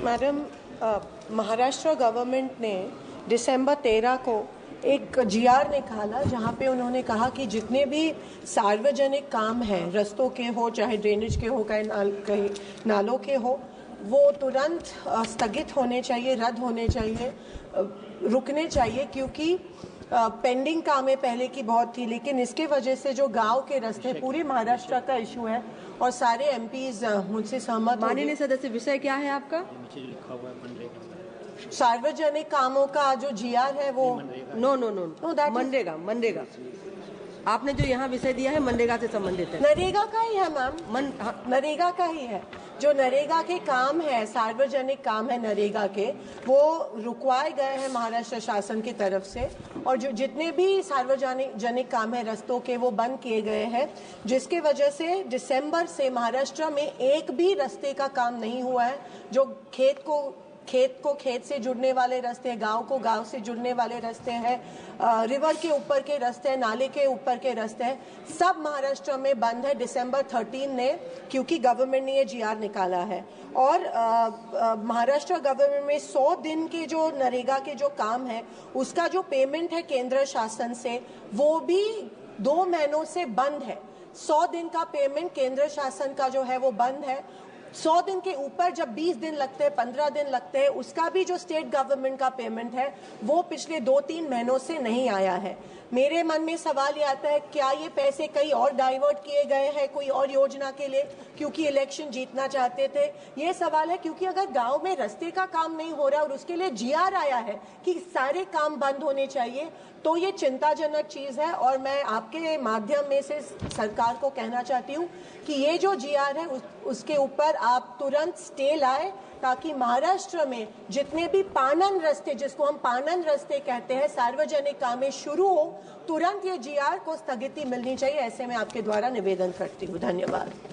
Madam, Maharashtra government ने दिसंबर 13 को एक जीआर निकाला जहां पे उन्होंने कहा कि जितने भी सार्वजनिक काम हैं, रस्तों के हो चाहे ड्रेनेज के हो कहीं नालों के हो, वो तुरंत स्थगित होने चाहिए, रद्द होने चाहिए, रुकने चाहिए, क्योंकि पेंडिंग कामें पहले की बहुत थी। लेकिन इसके वजह से जो गांव के रास्ते, पूरी महाराष्ट्र का इशू है और सारे एमपीज मुझसे सहमत। माननीय सदस्य, विषय क्या है आपका? सार्वजनिक कामों का जो जीआर है वो नो मनरेगा आपने जो यहाँ विषय दिया है मनरेगा से संबंधित है। नरेगा का ही है मैम, नरेगा का ही है। जो नरेगा के काम है, सार्वजनिक काम है नरेगा के, वो रुकवाए गए हैं महाराष्ट्र शासन की तरफ से। और जो जितने भी सार्वजनिक काम है रस्तों के, वो बंद किए गए हैं, जिसके वजह से दिसंबर से महाराष्ट्र में एक भी रास्ते का काम नहीं हुआ है। जो खेत को खेत से जुड़ने वाले रास्ते हैं, गांव को गांव से जुड़ने वाले रास्ते हैं, रिवर के ऊपर के रास्ते हैं, नाले के ऊपर के रास्ते हैं, सब महाराष्ट्र में बंद है दिसंबर 13 ने, क्योंकि गवर्नमेंट ने ये जीआर निकाला है। और महाराष्ट्र गवर्नमेंट में 100 दिन के जो नरेगा के जो काम है, उसका जो पेमेंट है केंद्र शासन से, वो भी 2 महीनों से बंद है। 100 दिन का पेमेंट केंद्र शासन का जो है वो बंद है। 100 दिन के ऊपर जब 20 दिन लगते हैं, 15 दिन लगते हैं, उसका भी जो स्टेट गवर्नमेंट का पेमेंट है वो पिछले 2-3 महीनों से नहीं आया है। मेरे मन में सवाल ये आता है, क्या ये पैसे कहीं और डाइवर्ट किए गए हैं कोई और योजना के लिए, क्योंकि इलेक्शन जीतना चाहते थे? ये सवाल है, क्योंकि अगर गांव में रास्ते का काम नहीं हो रहा और उसके लिए जीआर आया है कि सारे काम बंद होने चाहिए, तो ये चिंताजनक चीज है। और मैं आपके माध्यम में से सरकार को कहना चाहती हूँ कि ये जो जीआर है उसके ऊपर आप तुरंत स्टे लाए, ताकि महाराष्ट्र में जितने भी पानन रास्ते, जिसको हम पानन रास्ते कहते हैं, सार्वजनिक कामें शुरू हो, तुरंत ये जीआर को स्थगिति मिलनी चाहिए। ऐसे में आपके द्वारा निवेदन करती हूँ। धन्यवाद।